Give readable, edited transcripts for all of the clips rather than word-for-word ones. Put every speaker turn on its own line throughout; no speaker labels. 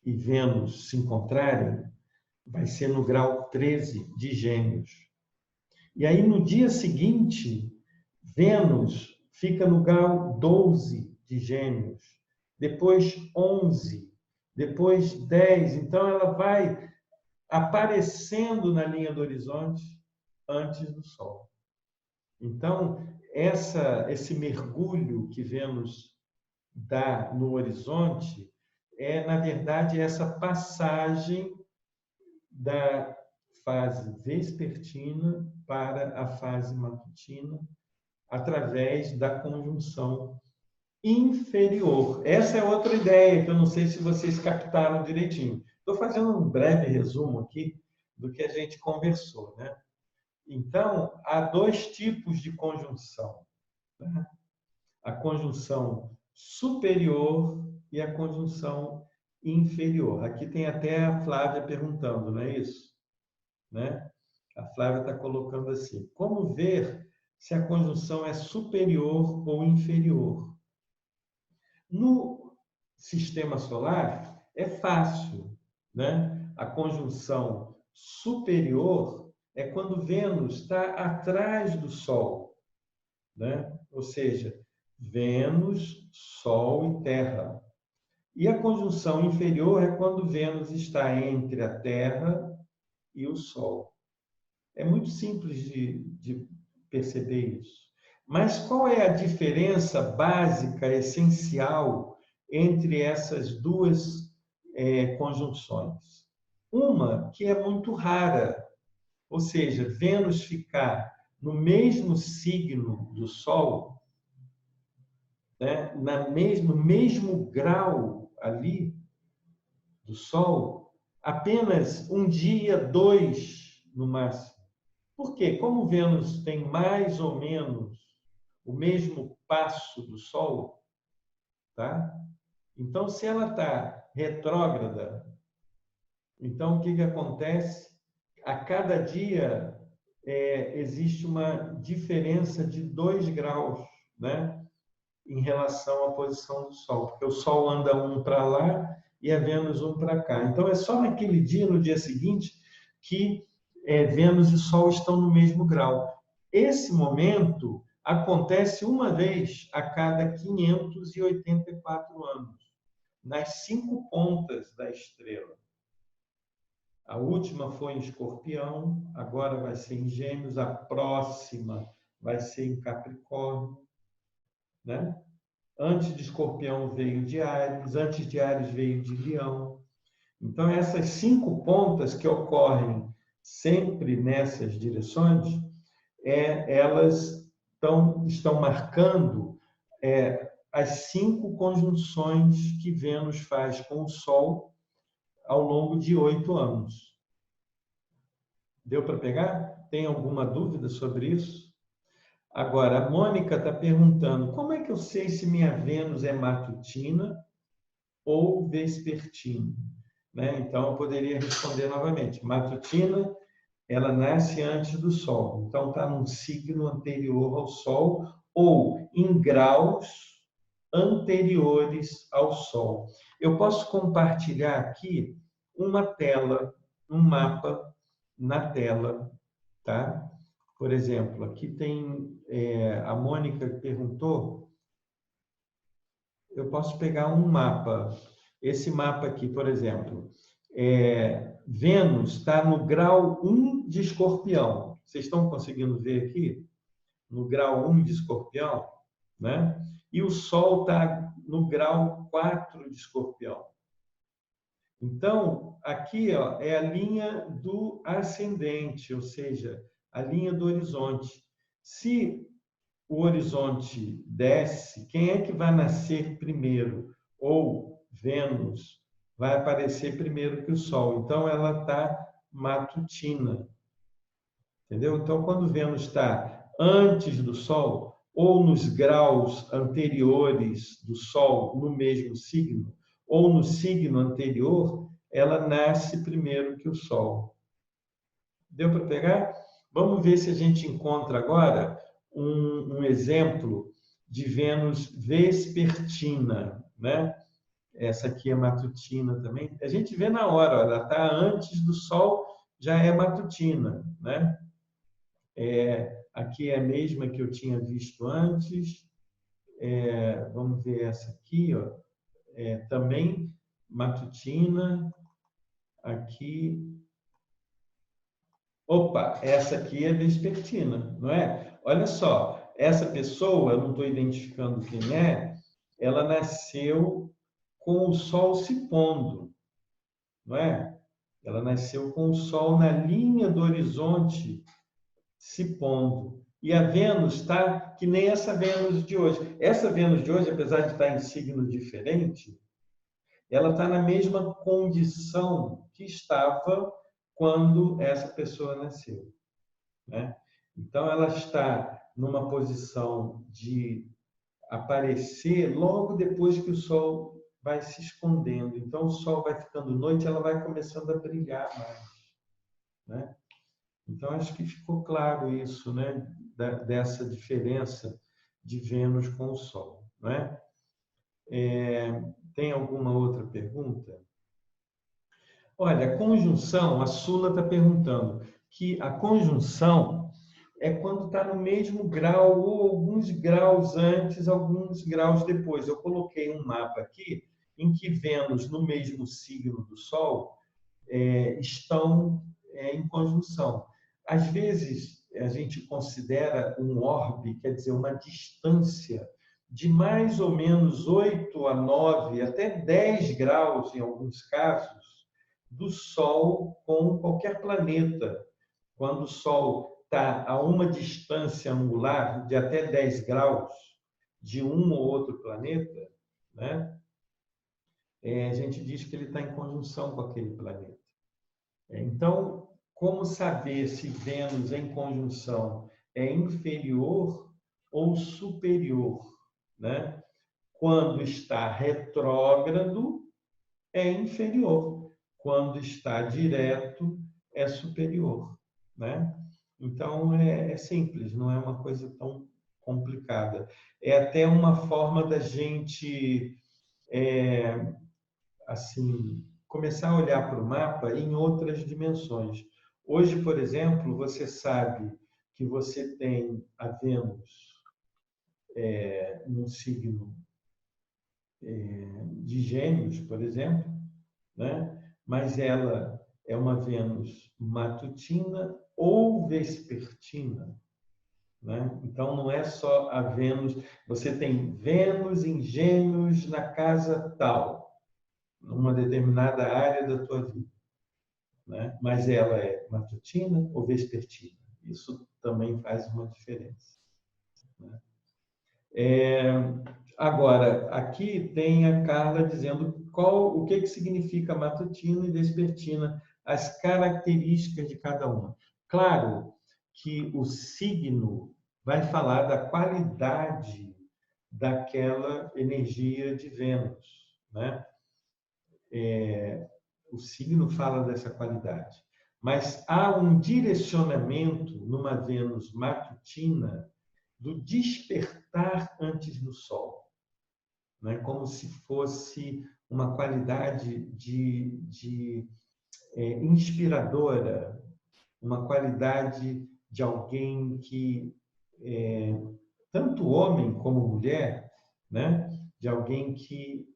e Vênus se encontrarem, vai ser no grau 13 de Gêmeos. E aí, no dia seguinte, Vênus fica no grau 12 de Gêmeos, depois 11, depois 10. Então, ela vai aparecendo na linha do horizonte antes do Sol. Então, esse mergulho que Vênus dá no horizonte na verdade, essa passagem da fase vespertina para a fase matutina através da conjunção inferior. Essa é outra ideia que eu não sei se vocês captaram direitinho. Estou fazendo um breve resumo aqui do que a gente conversou, né? Então, há dois tipos de conjunção, né? A conjunção superior e a conjunção inferior. Aqui tem até a Flávia perguntando, não é isso? Né? A Flávia está colocando assim: como ver se a conjunção é superior ou inferior? No sistema solar é fácil, né? A conjunção superior é quando Vênus está atrás do Sol, né? Ou seja, Vênus, Sol e Terra. E a conjunção inferior é quando Vênus está entre a Terra e o Sol. É muito simples de perceber isso. Mas qual é a diferença básica, essencial, entre essas duas conjunções? Uma que é muito rara, ou seja, Vênus ficar no mesmo signo do Sol, né, no mesmo grau ali do Sol, apenas um dia, dois no máximo. Por quê? Como Vênus tem mais ou menos o mesmo passo do Sol, tá? Então, se ela está retrógrada, então o que acontece? A cada dia existe uma diferença de 2 graus, né? Em relação à posição do Sol, porque o Sol anda um para lá e a Vênus um para cá. Então, é só naquele dia, no dia seguinte, que Vênus e Sol estão no mesmo grau. Esse momento acontece uma vez a cada 584 anos, nas 5 pontas da estrela. A última foi em Escorpião, agora vai ser em Gêmeos, a próxima vai ser em Capricórnio, né? Antes de Escorpião veio de Áries, antes de Áries veio de Leão. Então, essas 5 pontas que ocorrem sempre nessas direções, elas estão marcando as 5 conjunções que Vênus faz com o Sol ao longo de 8 anos. Deu para pegar? Tem alguma dúvida sobre isso? Agora, a Mônica está perguntando: como é que eu sei se minha Vênus é matutina ou vespertina? Né? Então, eu poderia responder novamente. Matutina, ela nasce antes do Sol. Então, está num signo anterior ao Sol ou em graus anteriores ao Sol. Eu posso compartilhar aqui uma tela, um mapa na tela, tá? Por exemplo, aqui tem a Mônica perguntou. Eu posso pegar um mapa. Esse mapa aqui, por exemplo, Vênus está no grau 1 de Escorpião. Vocês estão conseguindo ver aqui? No grau 1 de Escorpião, né? E o Sol está no grau 4 de Escorpião. Então, aqui é a linha do ascendente, ou seja, a linha do horizonte. Se o horizonte desce, quem é que vai nascer primeiro? Ou Vênus vai aparecer primeiro que o Sol. Então, ela está matutina. Entendeu? Então, quando Vênus está antes do Sol, ou nos graus anteriores do Sol, no mesmo signo, ou no signo anterior, ela nasce primeiro que o Sol. Deu para pegar? Vamos ver se a gente encontra agora um exemplo de Vênus vespertina, né? Essa aqui é matutina também. A gente vê na hora, ela está antes do sol, já é matutina, né? Aqui é a mesma que eu tinha visto antes. Vamos ver essa aqui, ó. Também matutina. Aqui. Opa, essa aqui é vespertina, não é? Olha só, essa pessoa, eu não estou identificando quem é, ela nasceu com o sol se pondo, não é? Ela nasceu com o sol na linha do horizonte se pondo. E a Vênus está que nem essa Vênus de hoje. Essa Vênus de hoje, apesar de estar em signo diferente, ela está na mesma condição que estava quando essa pessoa nasceu, né? Então, ela está numa posição de aparecer logo depois que o Sol vai se escondendo. Então, o Sol vai ficando noite, ela vai começando a brilhar mais, né? Então, acho que ficou claro isso, né? Dessa diferença de Vênus com o Sol, né? Tem alguma outra pergunta? Olha, a conjunção, a Sula está perguntando que a conjunção é quando está no mesmo grau, ou alguns graus antes, alguns graus depois. Eu coloquei um mapa aqui em que Vênus, no mesmo signo do Sol, estão em conjunção. Às vezes, a gente considera um orbe, quer dizer, uma distância de mais ou menos 8 a 9, até 10 graus, em alguns casos, do Sol com qualquer planeta. Quando o Sol está a uma distância angular de até 10 graus de um ou outro planeta, né? A gente diz que ele está em conjunção com aquele planeta. Então, como saber se Vênus em conjunção é inferior ou superior, né? Quando está retrógrado, é inferior. Quando está direto, é superior, né? Então, é simples, não é uma coisa tão complicada. É até uma forma da gente, assim, começar a olhar para o mapa em outras dimensões. Hoje, por exemplo, você sabe que você tem a Vênus no signo de Gêmeos, por exemplo, né? Mas ela é uma Vênus matutina ou vespertina, né? Então, não é só a Vênus. Você tem Vênus em Gêmeos na casa tal, numa determinada área da tua vida, né? Mas ela é matutina ou vespertina. Isso também faz uma diferença, né? Agora, aqui tem a Carla dizendo o que significa matutina e vespertina, as características de cada uma. Claro que o signo vai falar da qualidade daquela energia de Vênus, né? O signo fala dessa qualidade, mas há um direcionamento numa Vênus matutina do despertar antes do sol, né? Como se fosse uma qualidade inspiradora, uma qualidade de alguém que, tanto homem como mulher, né? De alguém que,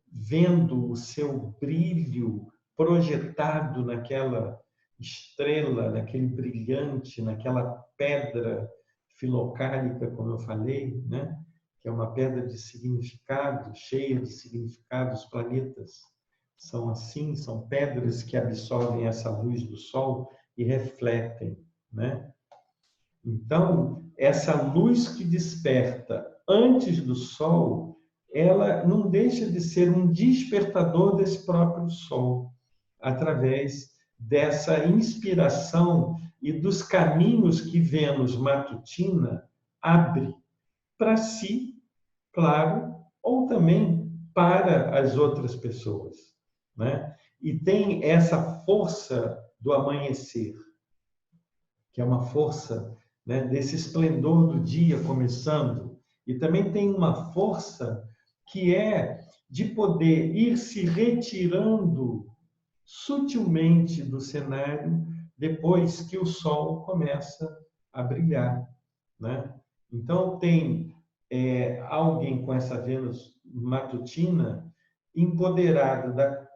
vendo o seu brilho projetado naquela estrela, naquele brilhante, naquela pedra filocálica, como eu falei, né? Que é uma pedra de significado, cheia de significado. Os planetas são assim, são pedras que absorvem essa luz do Sol e refletem, né? Então, essa luz que desperta antes do Sol, ela não deixa de ser um despertador desse próprio Sol, através dessa inspiração e dos caminhos que Vênus matutina abre para si, claro, ou também para as outras pessoas, né? E tem essa força do amanhecer, que é uma força, né, desse esplendor do dia começando, e também tem uma força que é de poder ir se retirando sutilmente do cenário depois que o Sol começa a brilhar, né? Então, tem alguém com essa Vênus matutina empoderado da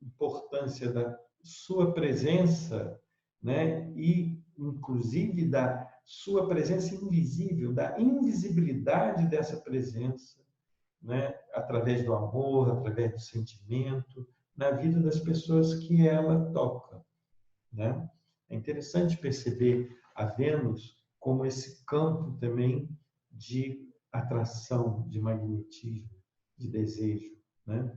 importância da sua presença, né? E, inclusive, da sua presença invisível, da invisibilidade dessa presença, né? Através do amor, através do sentimento, na vida das pessoas que ela toca, né? É interessante perceber a Vênus como esse campo também de atração, de magnetismo, de desejo, né?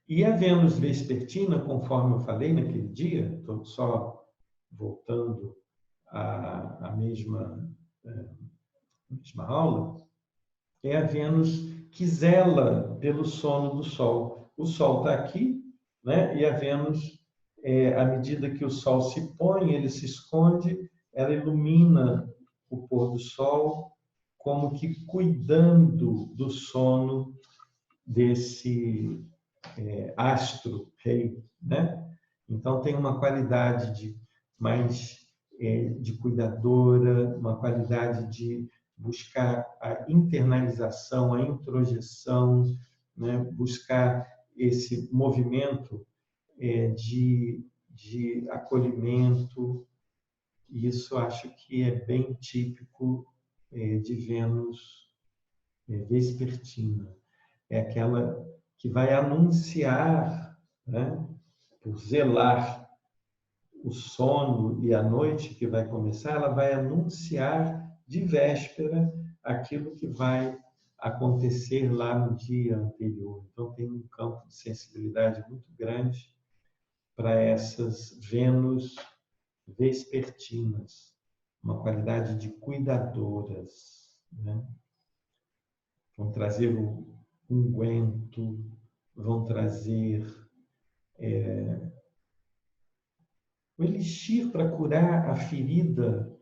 E a Vênus vespertina, conforme eu falei naquele dia, estou só voltando à mesma aula, é a Vênus que zela pelo sono do Sol. O Sol está aqui, né? E a Vênus, à medida que o Sol se põe, ele se esconde, ela ilumina o pôr do Sol, como que cuidando do sono desse astro-rei, né? Então, tem uma qualidade de cuidadora, uma qualidade de buscar a internalização, a introjeção, né? Buscar esse movimento de acolhimento. Isso acho que é bem típico de Vênus vespertina. É aquela que vai anunciar, né? Por zelar o sono e a noite que vai começar, ela vai anunciar de véspera aquilo que vai acontecer lá no dia anterior. Então, tem um campo de sensibilidade muito grande para essas Vênus vespertinas, uma qualidade de cuidadoras, né? Vão trazer o unguento, vão trazer o elixir para curar a ferida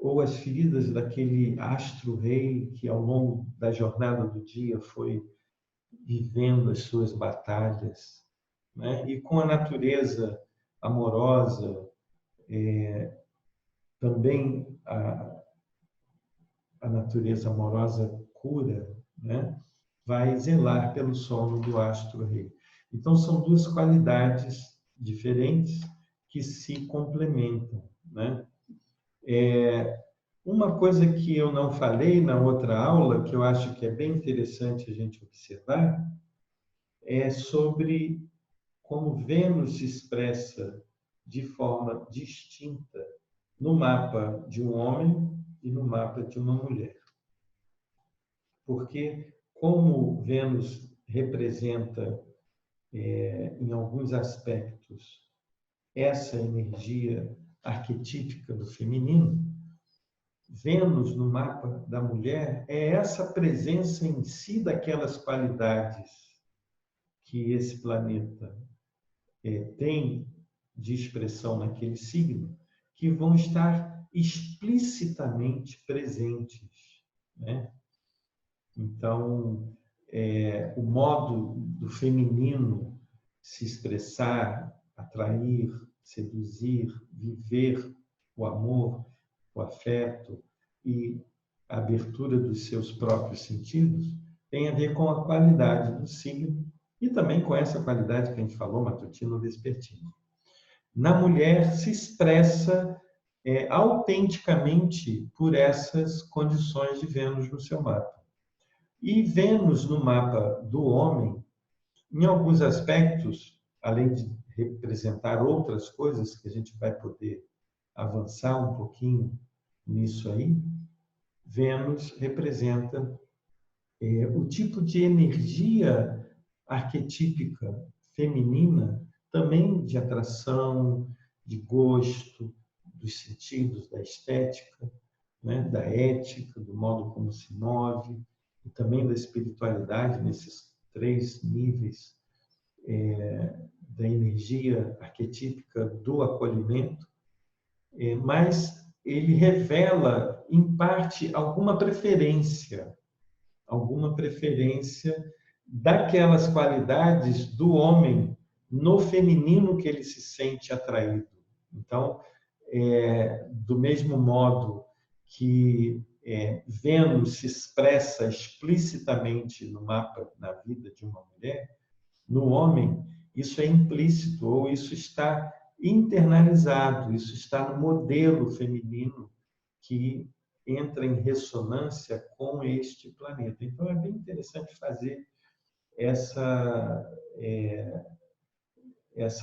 ou as feridas daquele astro-rei que, ao longo da jornada do dia, foi vivendo as suas batalhas, né? E com a natureza amorosa, também a natureza amorosa cura, né? Vai zelar pelo sono do astro-rei. Então, são duas qualidades diferentes que se complementam, né? Uma coisa que eu não falei na outra aula, que eu acho que é bem interessante a gente observar, é sobre como Vênus se expressa de forma distinta no mapa de um homem e no mapa de uma mulher. Porque, como Vênus representa, em alguns aspectos, essa energia arquetípica do feminino, Vênus, no mapa da mulher, é essa presença em si daquelas qualidades que esse planeta tem de expressão naquele signo, que vão estar explicitamente presentes, né? Então, o modo do feminino se expressar, atrair, seduzir, viver o amor, o afeto e a abertura dos seus próprios sentidos tem a ver com a qualidade do signo e também com essa qualidade que a gente falou, matutino vespertino. Na mulher se expressa autenticamente por essas condições de Vênus no seu mapa. E Vênus no mapa do homem, em alguns aspectos, além de representar outras coisas que a gente vai poder avançar um pouquinho nisso aí, Vênus representa o tipo de energia arquetípica feminina, também de atração, de gosto, dos sentidos, da estética, né? Da ética, do modo como se move, e também da espiritualidade, nesses 3 níveis da energia arquetípica do acolhimento, mas ele revela, em parte, alguma preferência daquelas qualidades do homem no feminino que ele se sente atraído. Então, do mesmo modo que Vênus se expressa explicitamente no mapa, na vida de uma mulher, no homem, isso é implícito, ou isso está internalizado, isso está no modelo feminino que entra em ressonância com este planeta. Então, é bem interessante fazer essa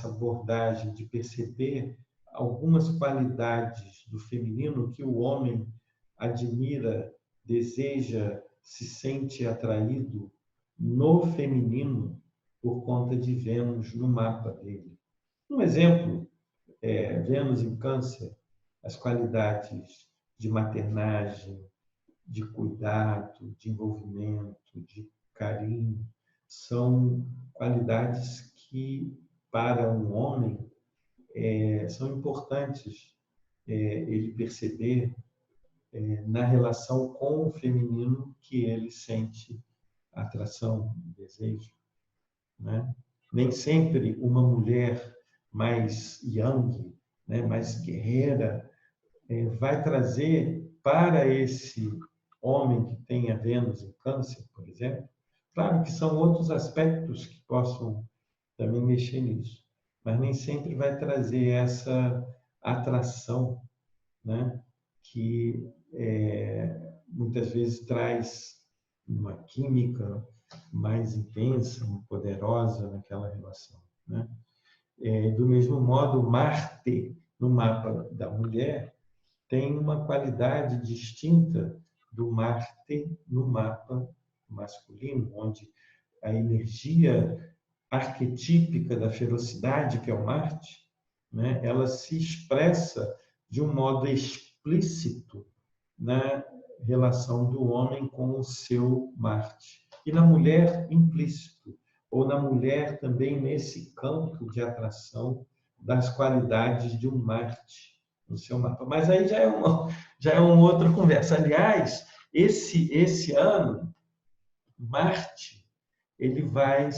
abordagem de perceber algumas qualidades do feminino que o homem admira, deseja, se sente atraído no feminino por conta de Vênus no mapa dele. Um exemplo Vênus em Câncer, as qualidades de maternagem, de cuidado, de envolvimento, de carinho, são qualidades que, para um homem, são importantes ele perceber na relação com o feminino que ele sente atração, desejo, né? Nem sempre uma mulher mais yang, né, mais guerreira, vai trazer para esse homem que tenha Vênus em Câncer, por exemplo. Claro que são outros aspectos que possam também mexer nisso, mas nem sempre vai trazer essa atração, né, que muitas vezes traz uma química mais intensa, poderosa naquela relação, né? Do mesmo modo, Marte, no mapa da mulher, tem uma qualidade distinta do Marte no mapa masculino, onde a energia arquetípica da ferocidade, que é o Marte, né, ela se expressa de um modo explícito na relação do homem com o seu Marte. E na mulher, implícito, ou na mulher também nesse campo de atração das qualidades de um Marte no seu mapa. Mas aí já é uma outra conversa. Aliás, esse ano, Marte ele vai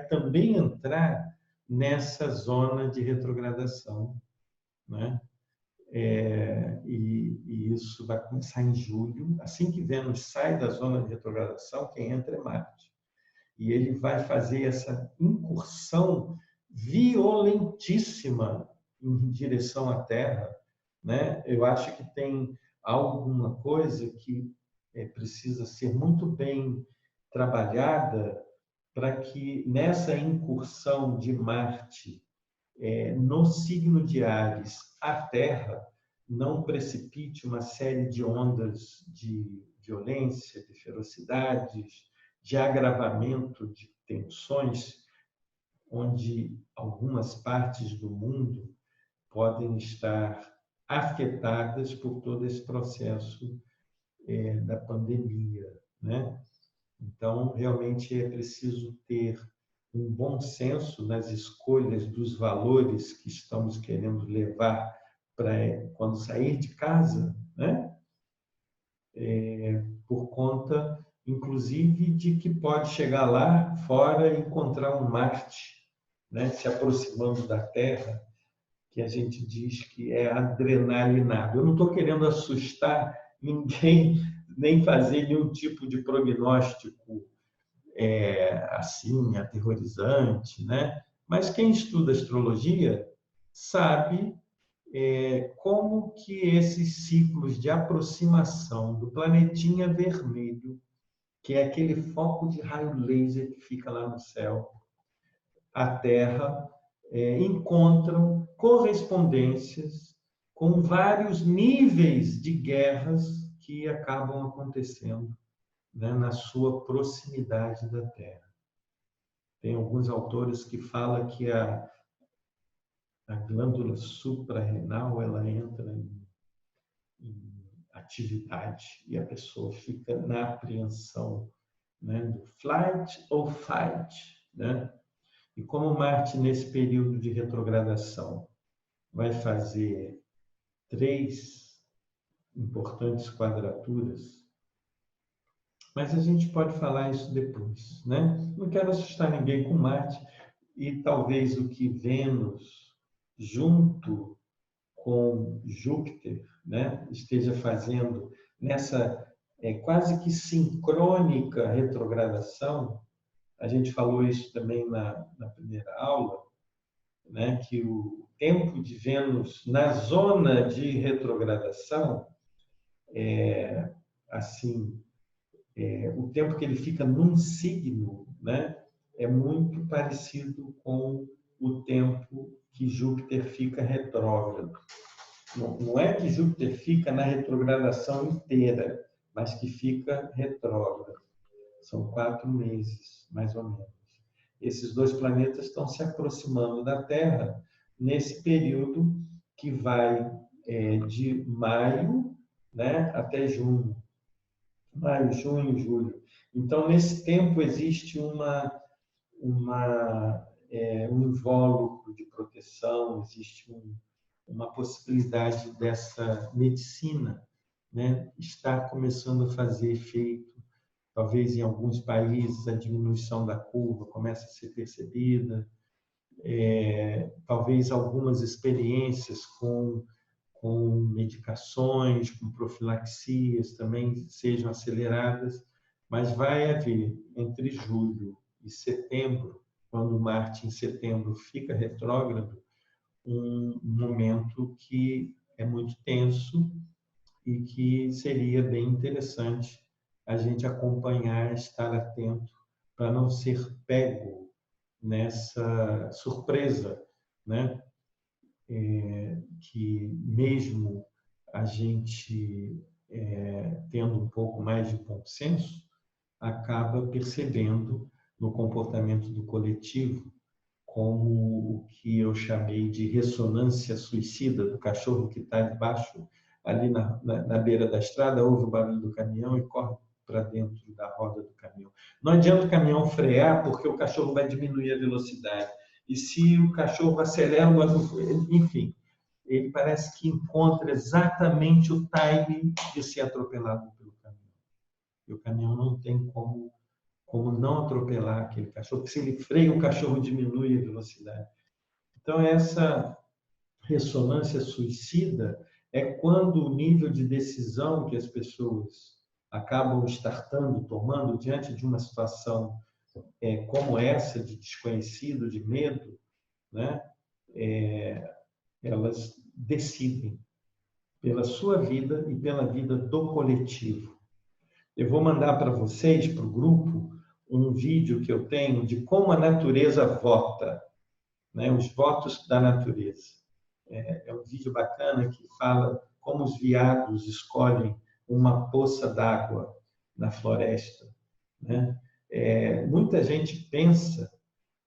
também entrar nessa zona de retrogradação, né? E isso vai começar em julho. Assim que Vênus sai da zona de retrogradação, quem entra é Marte. E ele vai fazer essa incursão violentíssima em direção à Terra, né? Eu acho que tem alguma coisa que precisa ser muito bem trabalhada para que nessa incursão de Marte no signo de Áries, a Terra não precipite uma série de ondas de violência, de ferocidades, de agravamento de tensões, onde algumas partes do mundo podem estar afetadas por todo esse processo da pandemia, né? Então, realmente é preciso ter um bom senso nas escolhas dos valores que estamos querendo levar para quando sair de casa, né? Por conta, inclusive, de que pode chegar lá fora e encontrar um Marte, né, se aproximando da Terra, que a gente diz que é adrenalinado. Eu não estou querendo assustar ninguém, nem fazer nenhum tipo de prognóstico assim, aterrorizante, né? Mas quem estuda astrologia sabe como que esses ciclos de aproximação do planetinha vermelho, que é aquele foco de raio laser que fica lá no céu, a Terra, encontram correspondências com vários níveis de guerras que acabam acontecendo, né, na sua proximidade da Terra. Tem alguns autores que falam que a glândula suprarrenal ela entra em atividade e a pessoa fica na apreensão, né, do flight ou fight, né? E como Marte, nesse período de retrogradação, vai fazer 3 importantes quadraturas, Mas a gente pode falar isso depois, né? Não quero assustar ninguém com Marte e talvez o que Vênus, junto com Júpiter, né, esteja fazendo nessa quase que sincrônica retrogradação. A gente falou isso também na primeira aula, né, que o tempo de Vênus na zona de retrogradação, assim, o tempo que ele fica num signo, né, é muito parecido com o tempo que Júpiter fica retrógrado. Não é que Júpiter fica na retrogradação inteira, mas que fica retrógrado. São 4 meses, mais ou menos. Esses dois planetas estão se aproximando da Terra nesse período que vai de maio, né, até junho. Maio, junho, julho. Então, nesse tempo, existe um invólucro de proteção, existe uma possibilidade dessa medicina, né, estar começando a fazer efeito. Talvez em alguns países a diminuição da curva comece a ser percebida. Talvez algumas experiências com medicações, com profilaxias também sejam aceleradas, mas vai haver entre julho e setembro, quando Marte em setembro fica retrógrado, um momento que é muito tenso e que seria bem interessante a gente acompanhar, estar atento para não ser pego nessa surpresa, né? Que mesmo a gente tendo um pouco mais de bom senso, acaba percebendo no comportamento do coletivo como o que eu chamei de ressonância suicida do cachorro que está debaixo, ali na beira da estrada, ouve o barulho do caminhão e corre para dentro da roda do caminhão. Não adianta o caminhão frear, porque o cachorro vai diminuir a velocidade. E se o cachorro acelera, enfim, ele parece que encontra exatamente o timing de ser atropelado pelo caminhão. E o caminhão não tem como não atropelar aquele cachorro, porque se ele freia, o cachorro diminui a velocidade. Então, essa ressonância suicida é quando o nível de decisão que as pessoas acabam startando, tomando diante de uma situação como essa, de desconhecido, de medo, né? Elas decidem pela sua vida e pela vida do coletivo. Eu vou mandar para vocês, para o grupo, um vídeo que eu tenho de como a natureza vota, né? Os votos da natureza. É um vídeo bacana que fala como os veados escolhem uma poça d'água na floresta, né? Muita gente pensa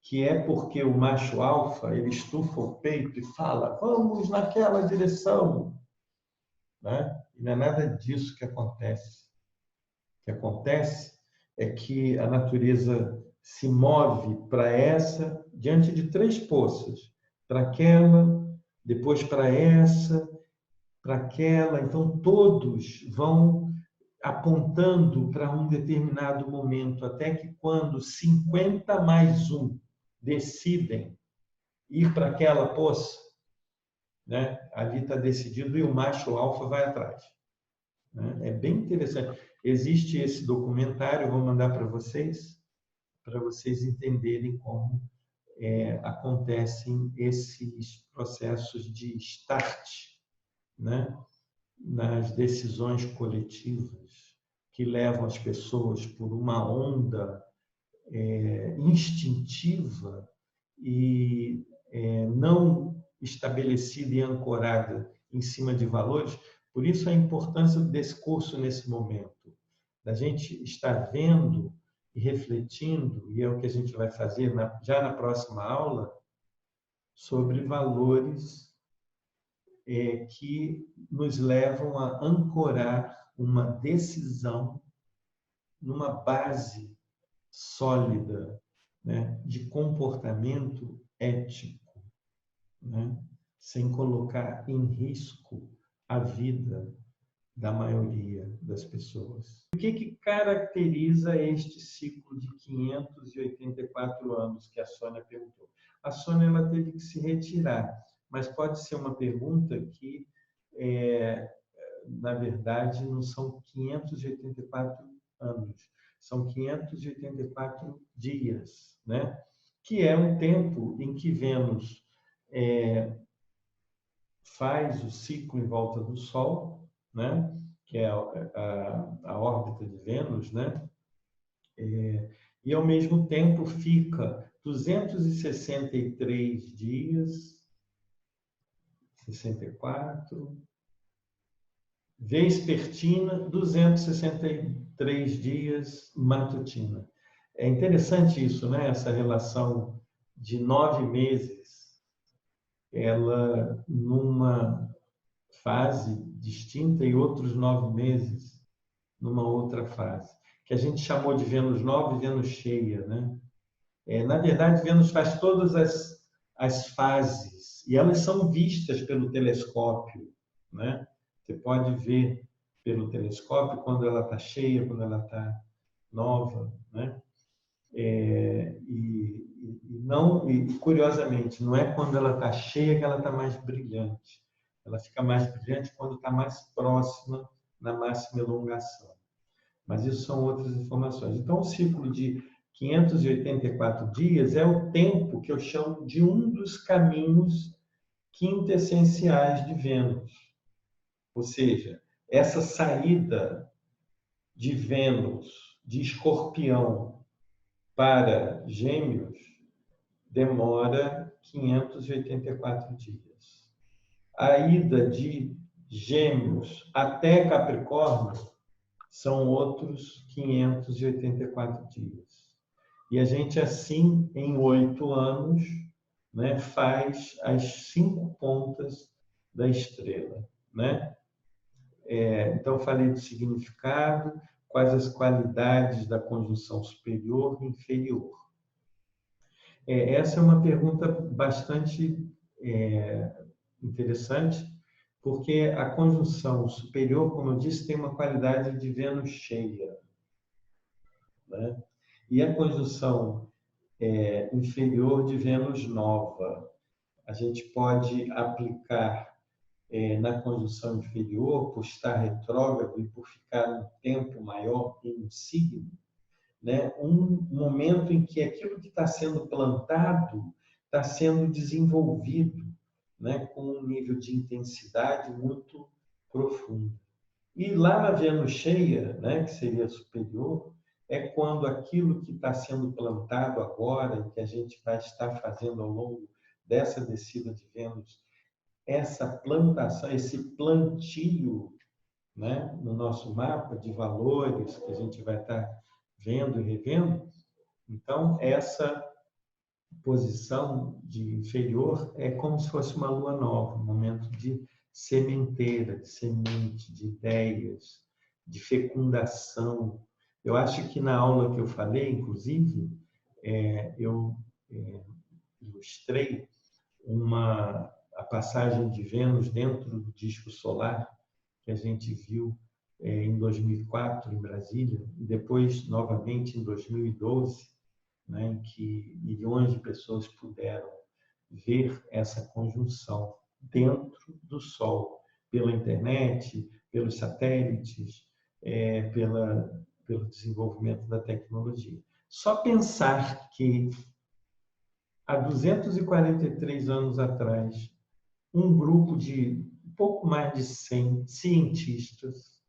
que é porque o macho alfa ele estufa o peito e fala vamos naquela direção, né? E não é nada disso que acontece. O que acontece é que a natureza se move para essa, diante de 3 poças, para aquela, depois para essa, para aquela. Então, todos vão apontando para um determinado momento, até que quando 50 mais 1 decidem ir para aquela poça, né, ali está decidido e o macho alfa vai atrás. É bem interessante. Existe esse documentário, eu vou mandar para vocês entenderem como acontecem esses processos de start, né, nas decisões coletivas que levam as pessoas por uma onda instintiva e não estabelecida e ancorada em cima de valores. Por isso a importância desse curso nesse momento, da gente estar vendo e refletindo, e é o que a gente vai fazer já na próxima aula, sobre valores que nos levam a ancorar uma decisão numa base sólida, né, de comportamento ético, né, sem colocar em risco a vida da maioria das pessoas. O que caracteriza este ciclo de 584 anos que a Sônia perguntou? A Sônia ela teve que se retirar, mas pode ser uma pergunta que, na verdade, não são 584 anos, são 584 dias, né? Que é um tempo em que Vênus faz o ciclo em volta do Sol, né? Que é a órbita de Vênus, né? E, ao mesmo tempo, fica 263 dias, 64, vespertina, 263 dias matutina. É interessante isso, né? Essa relação de 9 meses, ela numa fase distinta e outros 9 meses numa outra fase, que a gente chamou de Vênus nova e Vênus cheia, né? Na verdade, Vênus faz todas as fases e elas são vistas pelo telescópio, né? Você pode ver pelo telescópio quando ela está cheia, quando ela está nova, né? E curiosamente, não é quando ela está cheia que ela está mais brilhante. Ela fica mais brilhante quando está mais próxima na máxima elongação. Mas isso são outras informações. Então, o ciclo de 584 dias é o tempo que eu chamo de um dos caminhos quintessenciais de Vênus. Ou seja, essa saída de Vênus, de Escorpião para Gêmeos, demora 584 dias. A ida de Gêmeos até Capricórnio são outros 584 dias. E a gente, assim, em 8 anos, né, faz as 5 pontas da estrela, né? Então, falei do significado, quais as qualidades da conjunção superior e inferior. Essa é uma pergunta bastante interessante, porque a conjunção superior, como eu disse, tem uma qualidade de Vênus cheia, né? E a conjunção inferior de Vênus nova. A gente pode aplicar na conjunção inferior, por estar retrógrado e por ficar um tempo maior em um signo, né? Um momento em que aquilo que está sendo plantado está sendo desenvolvido, né? Com um nível de intensidade muito profundo. E lá na Vênus cheia, né? Que seria superior, é quando aquilo que está sendo plantado agora, que a gente vai estar fazendo ao longo dessa descida de Vênus, essa plantação, esse plantio, né, no nosso mapa de valores que a gente vai estar vendo e revendo. Então, essa posição de inferior é como se fosse uma lua nova, um momento de sementeira, de semente, de ideias, de fecundação. Eu acho que na aula que eu falei, inclusive, eu ilustrei a passagem de Vênus dentro do disco solar que a gente viu em 2004 em Brasília e depois novamente em 2012, né, em que milhões de pessoas puderam ver essa conjunção dentro do Sol, pela internet, pelos satélites, pelo desenvolvimento da tecnologia. Só pensar que há 243 anos atrás, um grupo de um pouco mais de 100 cientistas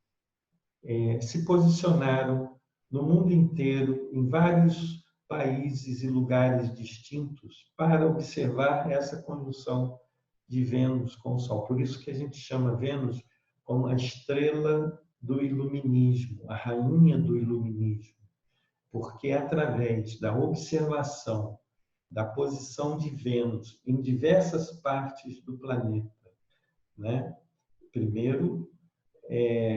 se posicionaram no mundo inteiro, em vários países e lugares distintos, para observar essa conjunção de Vênus com o Sol. Por isso que a gente chama Vênus como a estrela do iluminismo, a rainha do iluminismo, porque através da observação da posição de Vênus em diversas partes do planeta, né? Primeiro,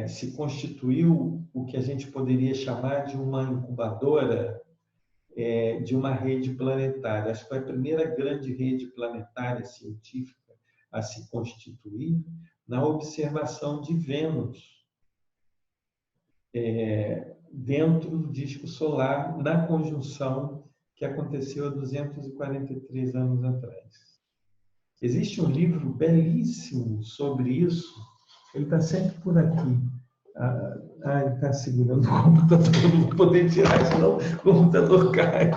se constituiu o que a gente poderia chamar de uma incubadora de uma rede planetária. Acho que foi a primeira grande rede planetária científica a se constituir na observação de Vênus, dentro do disco solar, na conjunção que aconteceu há 243 anos atrás. Existe um livro belíssimo sobre isso, ele está sempre por aqui. Ele está segurando o computador, não vou poder tirar, senão o computador cai.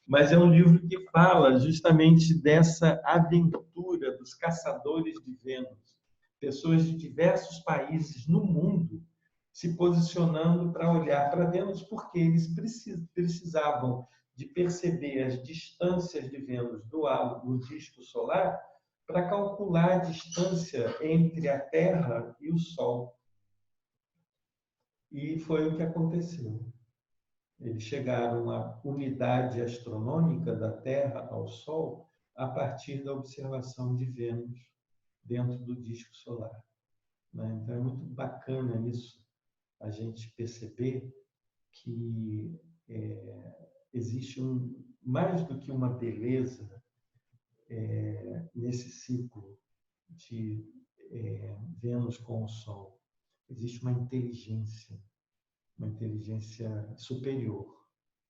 Mas é um livro que fala justamente dessa aventura dos caçadores de Vênus, pessoas de diversos países no mundo se posicionando para olhar para Vênus, porque eles precisavam de perceber as distâncias de Vênus do disco solar para calcular a distância entre a Terra e o Sol. E foi o que aconteceu. Eles chegaram à unidade astronômica da Terra ao Sol a partir da observação de Vênus dentro do disco solar. Então é muito bacana isso, a gente perceber que existe mais do que uma beleza nesse ciclo de Vênus com o Sol. Existe uma inteligência superior,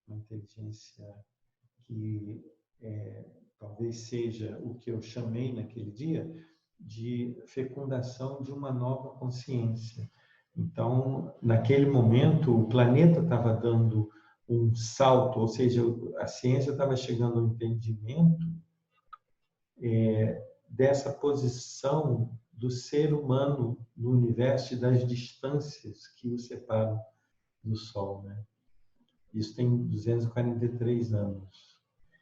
uma inteligência que talvez seja o que eu chamei naquele dia de fecundação de uma nova consciência. Então, naquele momento, o planeta estava dando um salto, ou seja, a ciência estava chegando ao entendimento dessa posição do ser humano no universo e das distâncias que o separam do Sol, né? Isso tem 243 anos.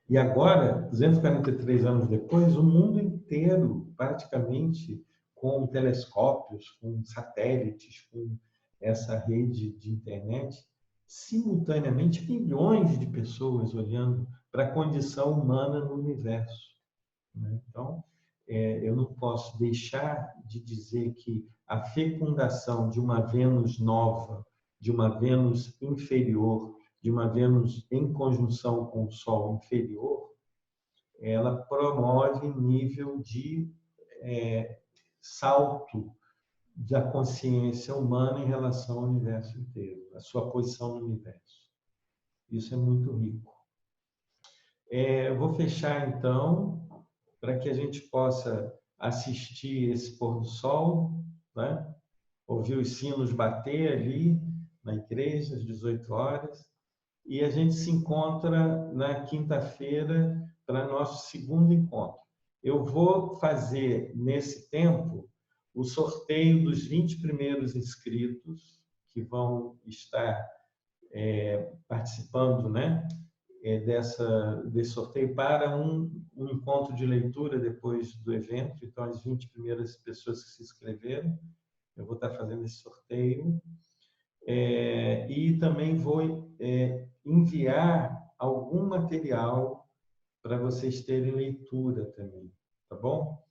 E agora, 243 anos depois, o mundo inteiro, praticamente, com telescópios, com satélites, com essa rede de internet, simultaneamente, milhões de pessoas olhando para a condição humana no universo. Então, eu não posso deixar de dizer que a fecundação de uma Vênus nova, de uma Vênus inferior, de uma Vênus em conjunção com o Sol inferior, ela promove nível de salto da consciência humana em relação ao universo inteiro, a sua posição no universo. Isso é muito rico. Eu vou fechar, então, para que a gente possa assistir esse pôr do sol, né? Ouvir os sinos bater ali na igreja às 18 horas, e a gente se encontra na quinta-feira para nosso segundo encontro. Eu vou fazer, nesse tempo, o sorteio dos 20 primeiros inscritos que vão estar participando, né, desse sorteio para um encontro de leitura depois do evento. Então, as 20 primeiras pessoas que se inscreveram, eu vou estar fazendo esse sorteio. E também vou enviar algum material para vocês terem leitura também, tá bom?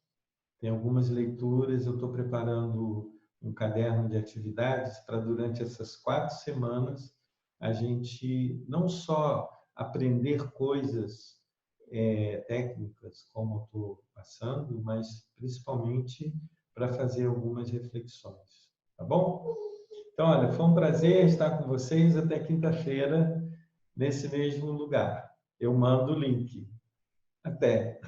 Tem algumas leituras, eu estou preparando um caderno de atividades para, durante essas 4 semanas, a gente não só aprender coisas técnicas, como eu estou passando, mas principalmente para fazer algumas reflexões, tá bom? Então, olha, foi um prazer estar com vocês até quinta-feira, nesse mesmo lugar. Eu mando o link. Até!